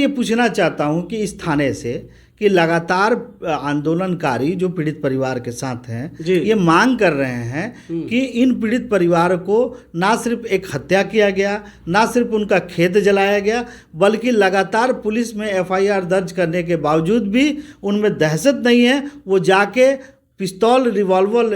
ये पूछना चाहता हूं कि इस थाने से कि लगातार आंदोलनकारी जो पीड़ित परिवार के साथ हैं ये मांग कर रहे हैं कि इन पीड़ित परिवार को ना सिर्फ एक हत्या किया गया, ना सिर्फ उनका खेत जलाया गया, बल्कि लगातार पुलिस में एफआईआर दर्ज करने के बावजूद भी उनमें दहशत नहीं है। वो जाके पिस्तौल रिवॉल्वर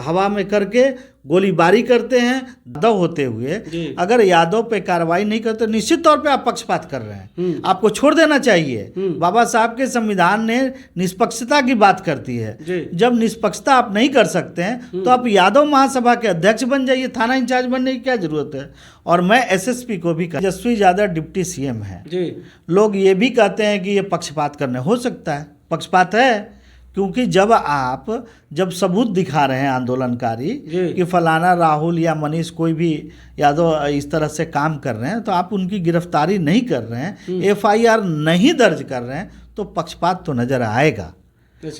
हवा में करके गोलीबारी करते हैं। यादव होते हुए अगर यादव पे कार्रवाई नहीं करते, निश्चित तौर पे आप पक्षपात कर रहे हैं, आपको छोड़ देना चाहिए। बाबा साहब के संविधान ने निष्पक्षता की बात करती है। जब निष्पक्षता आप नहीं कर सकते हैं तो आप यादव महासभा के अध्यक्ष बन जाइए, थाना इंचार्ज बनने की क्या जरूरत है। और मैं एसएसपी को भी तेजस्वी यादव डिप्टी सीएम है, लोग ये भी कहते हैं कि ये पक्षपात करने, हो सकता है पक्षपात है, क्योंकि जब सबूत दिखा रहे हैं आंदोलनकारी कि फलाना राहुल या मनीष कोई भी यादव इस तरह से काम कर रहे हैं, तो आप उनकी गिरफ्तारी नहीं कर रहे हैं, एफआईआर नहीं दर्ज कर रहे हैं, तो पक्षपात तो नजर आएगा।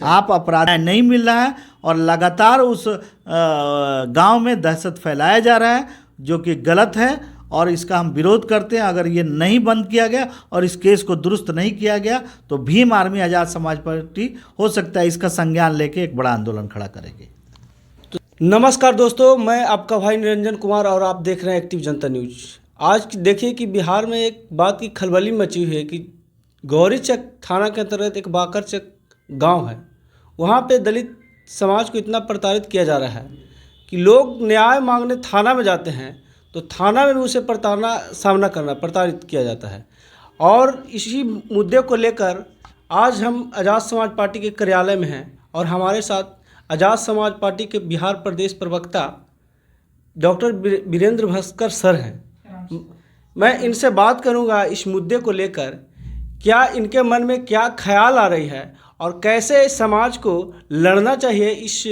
आप अपराध नहीं मिल रहा है और लगातार उस गांव में दहशत फैलाया जा रहा है, जो कि गलत है और इसका हम विरोध करते हैं। अगर ये नहीं बंद किया गया और इस केस को दुरुस्त नहीं किया गया तो भीम आर्मी आज़ाद समाज पार्टी हो सकता है इसका संज्ञान लेके एक बड़ा आंदोलन खड़ा करेगी। नमस्कार दोस्तों, मैं आपका भाई निरंजन कुमार और आप देख रहे हैं एक्टिव जनता न्यूज। आज देखिए कि बिहार में एक बात की खलबली मची हुई है कि गौरीचक थाना के अंतर्गत एक बाकरचक गाँव है, वहाँ पर दलित समाज को इतना प्रताड़ित किया जा रहा है कि लोग न्याय मांगने थाना में जाते हैं तो थाना में भी उसे प्रताड़ित किया जाता है। और इसी मुद्दे को लेकर आज हम आज़ाद समाज पार्टी के कार्यालय में हैं और हमारे साथ आज़ाद समाज पार्टी के बिहार प्रदेश प्रवक्ता डॉक्टर वीरेंद्र भास्कर सर हैं। मैं इनसे बात करूंगा इस मुद्दे को लेकर, क्या इनके मन में क्या ख्याल आ रही है और कैसे समाज को लड़ना चाहिए इस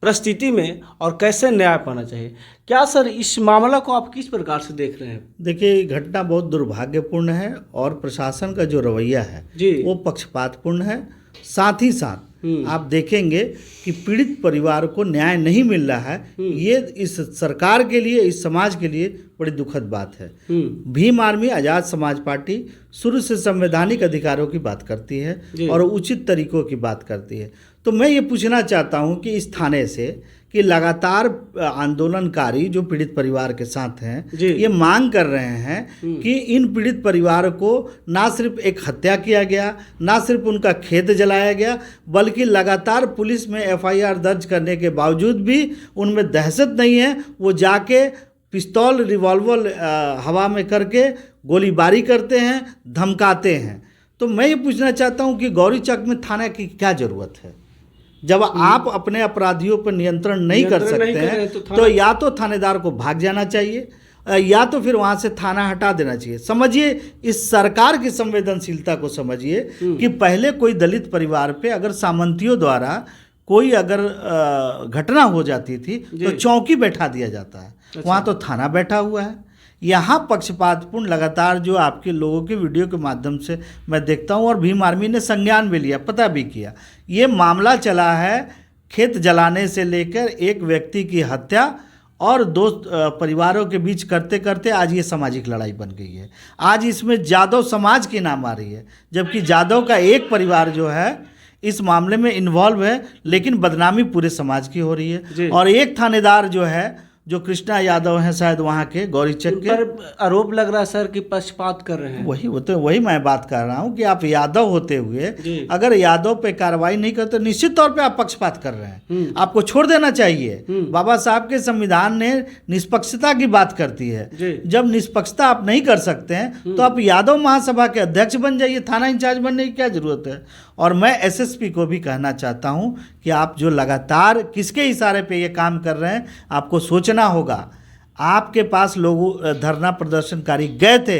परिस्थिति में और कैसे न्याय पाना चाहिए। क्या सर इस मामला को आप किस प्रकार से देख रहे हैं? देखिए, घटना बहुत दुर्भाग्यपूर्ण है और प्रशासन का जो रवैया है वो पक्षपातपूर्ण है। साथ ही साथ आप देखेंगे कि पीड़ित परिवार को न्याय नहीं मिल रहा है, ये इस सरकार के लिए, इस समाज के लिए बड़ी दुखद बात है। भीम आर्मी आज़ाद समाज पार्टी शुरू से संवैधानिक अधिकारों की बात करती है और उचित तरीकों की बात करती है। तो मैं ये पूछना चाहता हूँ कि इस थाने से कि लगातार आंदोलनकारी जो पीड़ित परिवार के साथ हैं ये मांग कर रहे हैं कि इन पीड़ित परिवार को ना सिर्फ एक हत्या किया गया, ना सिर्फ उनका खेत जलाया गया, बल्कि लगातार पुलिस में एफआईआर दर्ज करने के बावजूद भी उनमें दहशत नहीं है। वो जाके पिस्तौल रिवॉल्वर हवा में करके गोलीबारी करते हैं, धमकाते हैं। तो मैं ये पूछना चाहता हूँ कि गौरीचक में थाना की क्या ज़रूरत है? जब आप अपने अपराधियों पर नियंत्रण नहीं कर सकते हैं तो या तो थानेदार को भाग जाना चाहिए या तो फिर वहाँ से थाना हटा देना चाहिए। समझिए, इस सरकार की संवेदनशीलता को समझिए कि पहले कोई दलित परिवार पे अगर सामंतियों द्वारा कोई अगर घटना हो जाती थी तो चौकी बैठा दिया जाता है, वहाँ तो थाना बैठा हुआ है। यहाँ पक्षपातपूर्ण लगातार जो आपके लोगों के वीडियो के माध्यम से मैं देखता हूँ और भीम आर्मी ने संज्ञान भी लिया, पता भी किया, ये मामला चला है खेत जलाने से लेकर एक व्यक्ति की हत्या और दो परिवारों के बीच करते करते आज ये सामाजिक लड़ाई बन गई है। आज इसमें यादव समाज की नाम आ रही है, जबकि यादव का एक परिवार जो है इस मामले में इन्वॉल्व है, लेकिन बदनामी पूरे समाज की हो रही है। और एक थानेदार जो है, जो कृष्णा यादव हैं शायद वहाँ के गौरीचक के, आरोप लग रहा है सर कि पक्षपात कर रहे हैं। वही मैं बात कर रहा हूँ कि आप यादव होते हुए अगर यादव पे कार्रवाई नहीं करते, निश्चित तौर पे आप पक्षपात कर रहे हैं, आपको छोड़ देना चाहिए। बाबा साहब के संविधान ने निष्पक्षता की बात करती है। जब निष्पक्षता आप नहीं कर सकते हैं तो आप यादव महासभा के अध्यक्ष बन जाइए, थाना इंचार्ज बनने की क्या जरूरत है। और मैं एसएसपी को भी कहना चाहता हूँ कि आप जो लगातार किसके इशारे पे ये काम कर रहे हैं, आपको सोचना होगा। आपके पास लोग धरना प्रदर्शनकारी गए थे,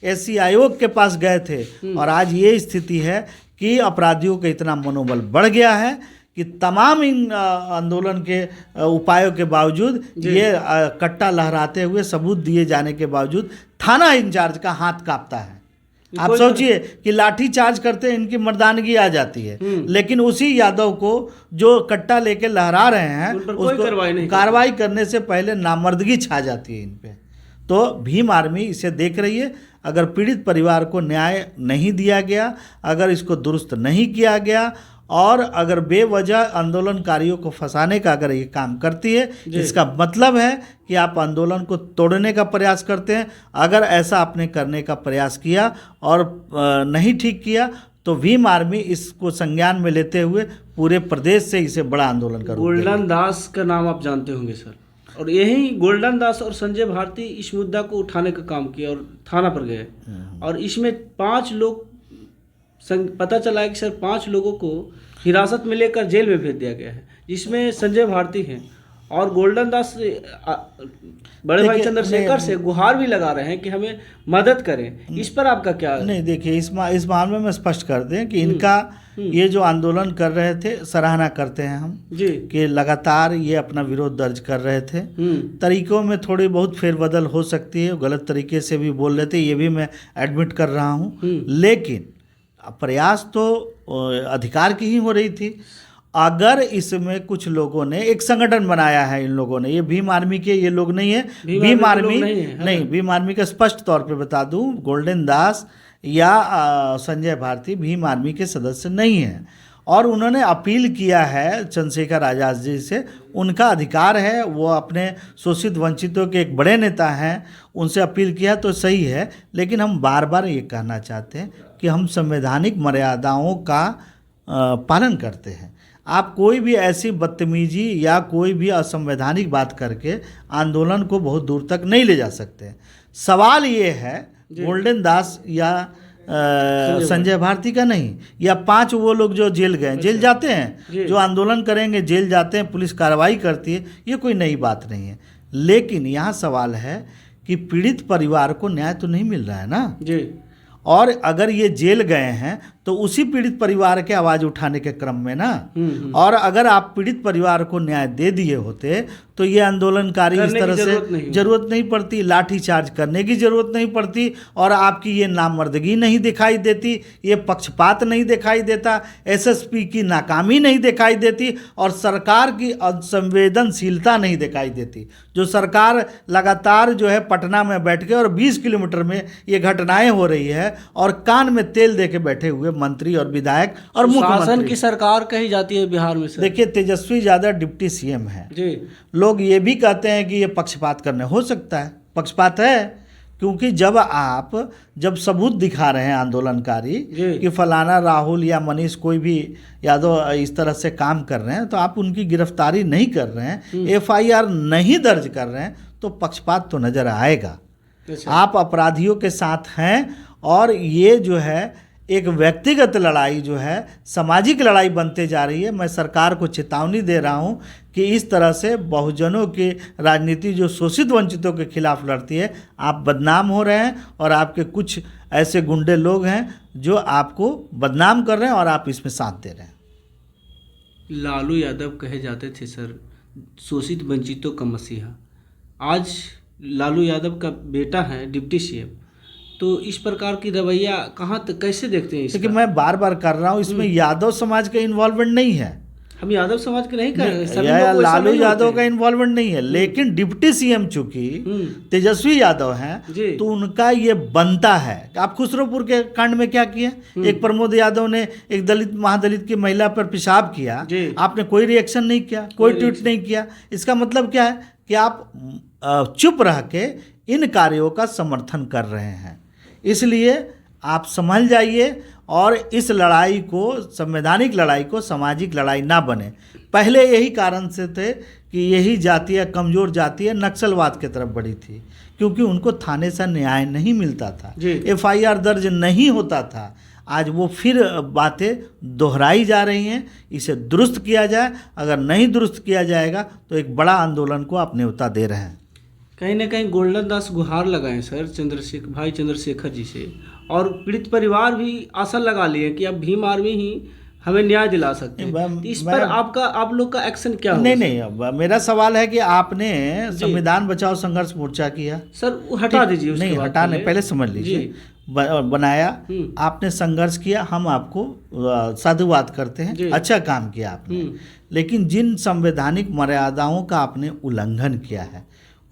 एससी आयोग के पास गए थे और आज ये स्थिति है कि अपराधियों का इतना मनोबल बढ़ गया है कि तमाम इन आंदोलन के उपायों के बावजूद, ये कट्टा लहराते हुए सबूत दिए जाने के बावजूद थाना इंचार्ज का हाथ कांपता है। आप सोचिए कि लाठी चार्ज करते इनकी मर्दानगी आ जाती है, लेकिन उसी यादव को जो कट्टा लेके लहरा रहे हैं उसको कार्रवाई करने से पहले नामर्दगी छा जाती है इन पे। तो भीम आर्मी इसे देख रही है। अगर पीड़ित परिवार को न्याय नहीं दिया गया, अगर इसको दुरुस्त नहीं किया गया और अगर बेवजह आंदोलनकारियों को फंसाने का अगर ये काम करती है, इसका मतलब है कि आप आंदोलन को तोड़ने का प्रयास करते हैं। अगर ऐसा आपने करने का प्रयास किया और नहीं ठीक किया तो भीम आर्मी इसको संज्ञान में लेते हुए पूरे प्रदेश से इसे बड़ा आंदोलन करेगी। गोल्डन दास का नाम आप जानते होंगे सर, और यही गोल्डन दास और संजय भारती इस मुद्दा को उठाने का काम किया और थाना पर गए और इसमें 5 लोग पता चला है कि सर 5 लोगों को हिरासत में लेकर जेल में भेज दिया गया है, जिसमें संजय भारती हैं और गोल्डन दास बड़े भाई चंद्रशेखर से गुहार भी लगा रहे हैं कि हमें मदद करें। इस पर आपका क्या? नहीं, देखिए इस मामले में स्पष्ट कर दें कि इनका ये जो आंदोलन कर रहे थे, सराहना करते हैं हम जी कि लगातार ये अपना विरोध दर्ज कर रहे थे। तरीकों में थोड़ी बहुत फेरबदल हो सकती है, गलत तरीके से भी बोल रहे थे, ये भी मैं एडमिट कर रहा हूँ, लेकिन प्रयास तो अधिकार की ही हो रही थी। अगर इसमें कुछ लोगों ने एक संगठन बनाया है, इन लोगों ने, ये भीम आर्मी के ये लोग नहीं है, भीम आर्मी नहीं, भीम आर्मी का स्पष्ट तौर पे बता दूं, गोल्डन दास या संजय भारती भीम आर्मी के सदस्य नहीं हैं और उन्होंने अपील किया है चंद्रशेखर आज़ाद जी से। उनका अधिकार है, वो अपने शोषित वंचितों के एक बड़े नेता हैं, उनसे अपील किया तो सही है, लेकिन हम बार बार ये कहना चाहते हैं कि हम संवैधानिक मर्यादाओं का पालन करते हैं। आप कोई भी ऐसी बदतमीजी या कोई भी असंवैधानिक बात करके आंदोलन को बहुत दूर तक नहीं ले जा सकते। सवाल ये है गोल्डन दास या संजय भारती का नहीं, या 5 वो लोग जो जेल गए, जेल जाते हैं, जो आंदोलन करेंगे जेल जाते हैं, पुलिस कार्रवाई करती है, ये कोई नई बात नहीं है। लेकिन यहाँ सवाल है कि पीड़ित परिवार को न्याय तो नहीं मिल रहा है ना जी। और अगर ये जेल गए हैं तो उसी पीड़ित परिवार के आवाज़ उठाने के क्रम में ना, और अगर आप पीड़ित परिवार को न्याय दे दिए होते तो ये आंदोलनकारी इस तरह से जरूरत नहीं पड़ती, लाठी चार्ज करने की जरूरत नहीं पड़ती, और आपकी ये नामर्दगी नहीं दिखाई देती, ये पक्षपात नहीं दिखाई देता, एसएसपी की नाकामी नहीं दिखाई देती और सरकार की असंवेदनशीलता नहीं दिखाई देती। जो सरकार लगातार जो है पटना में बैठ के और 20 किलोमीटर में ये घटनाएं हो रही है और कान में तेल दे के बैठे हुए मंत्री और विधायक और मुख्यमंत्री की सरकार कही जाती है बिहार में। देखिए तेजस्वी यादव डिप्टी सीएम है जी। लोग ये भी कहते हैं कि ये पक्षपात करने, हो सकता है पक्षपात है, क्योंकि जब सबूत दिखा रहे हैं आंदोलनकारी कि फलाना राहुल या मनीष कोई भी यादव इस तरह से काम कर रहे हैं, तो आप उनकी गिरफ्तारी नहीं कर रहे हैं, एफआईआर नहीं दर्ज कर रहे हैं, तो पक्षपात तो नजर आएगा। आप अपराधियों के साथ हैं और ये जो है एक व्यक्तिगत लड़ाई जो है सामाजिक लड़ाई बनते जा रही है। मैं सरकार को चेतावनी दे रहा हूं कि इस तरह से बहुजनों की राजनीति जो शोषित वंचितों के खिलाफ लड़ती है, आप बदनाम हो रहे हैं और आपके कुछ ऐसे गुंडे लोग हैं जो आपको बदनाम कर रहे हैं और आप इसमें साथ दे रहे हैं। लालू यादव कहे जाते थे सर शोषित वंचितों का मसीहा। आज लालू यादव का बेटा है डिप्टी सीएम, तो इस प्रकार की रवैया कहाँ तक कैसे देखते हैं? क्योंकि मैं बार बार कर रहा हूँ, इसमें यादव समाज का इन्वॉल्वमेंट नहीं है। हम यादव समाज के नहीं कर रहे, लालू यादव का इन्वॉल्वमेंट नहीं है, लेकिन डिप्टी सीएम चूंकि तेजस्वी यादव हैं तो उनका ये बनता है। आप खुसरोपुर के कांड में क्या किए, एक प्रमोद यादव ने एक दलित महादलित की महिला पर पेशाब किया, आपने कोई रिएक्शन नहीं किया, कोई ट्वीट नहीं किया। इसका मतलब क्या है कि आप चुप रह के इन कार्यों का समर्थन कर रहे हैं। इसलिए आप संभल जाइए और इस लड़ाई को, संवैधानिक लड़ाई को सामाजिक लड़ाई ना बने। पहले यही कारण से थे कि यही जातीय कमज़ोर जातीय नक्सलवाद की तरफ बढ़ी थी, क्योंकि उनको थाने से न्याय नहीं मिलता था, एफआईआर दर्ज नहीं होता था। आज वो फिर बातें दोहराई जा रही हैं, इसे दुरुस्त किया जाए। अगर नहीं दुरुस्त किया जाएगा तो एक बड़ा आंदोलन को आप न्योता दे रहे हैं। कहीं ना कहीं गोल्डन दास गुहार लगाए सर चंद्रशेखर जी से, और पीड़ित परिवार भी आशा लगा लिए कि अब भीम आर्मी ही हमें न्याय दिला सकते हैं। इस पर आप लोग का एक्शन क्या होगा? नहीं, मेरा सवाल है कि आपने संविधान बचाओ संघर्ष मोर्चा किया सर, हटा दीजिए। नहीं हटाने, पहले समझ लीजिए, बनाया, आपने संघर्ष किया, हम आपको साधुवाद करते हैं, अच्छा काम किया आपने। लेकिन जिन संवैधानिक मर्यादाओं का आपने उल्लंघन किया है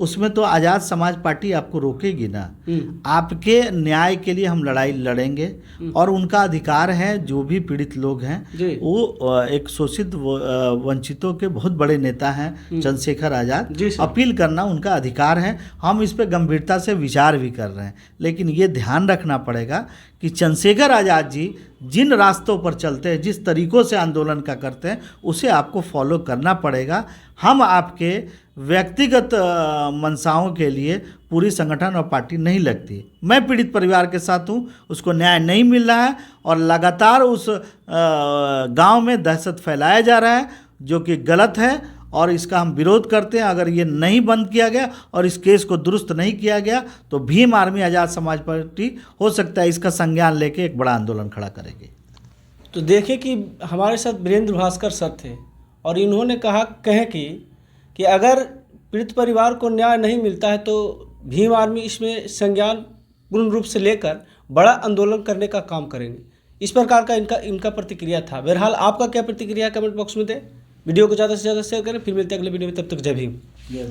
उसमें तो आज़ाद समाज पार्टी आपको रोकेगी ना। आपके न्याय के लिए हम लड़ाई लड़ेंगे और उनका अधिकार है, जो भी पीड़ित लोग हैं वो एक शोषित वंचितों के बहुत बड़े नेता हैं चंद्रशेखर आज़ाद, अपील करना उनका अधिकार है। हम इस पर गंभीरता से विचार भी कर रहे हैं, लेकिन ये ध्यान रखना पड़ेगा कि चंद्रशेखर आज़ाद जी जिन रास्तों पर चलते हैं, जिस तरीक़ों से आंदोलन का करते हैं, उसे आपको फॉलो करना पड़ेगा। हम आपके व्यक्तिगत मंशाओं के लिए पूरी संगठन और पार्टी नहीं लगती। मैं पीड़ित परिवार के साथ हूँ, उसको न्याय नहीं मिल रहा है और लगातार उस गांव में दहशत फैलाया जा रहा है, जो कि गलत है और इसका हम विरोध करते हैं। अगर ये नहीं बंद किया गया और इस केस को दुरुस्त नहीं किया गया तो भीम आर्मी आज़ाद समाज पार्टी हो सकता है इसका संज्ञान लेके एक बड़ा आंदोलन खड़ा करेगी। तो देखिए कि हमारे साथ वीरेंद्र भास्कर सर थे और इन्होंने कहें कि अगर पीड़ित परिवार को न्याय नहीं मिलता है तो भीम आर्मी इसमें संज्ञान पूर्ण रूप से लेकर बड़ा आंदोलन करने का काम करेंगे। इस प्रकार का इनका प्रतिक्रिया था। बहरहाल आपका क्या प्रतिक्रिया है कमेंट बॉक्स में दें। वीडियो को ज़्यादा से ज़्यादा शेयर करें। फिर मिलते हैं अगले वीडियो में, तब तक जय भीम।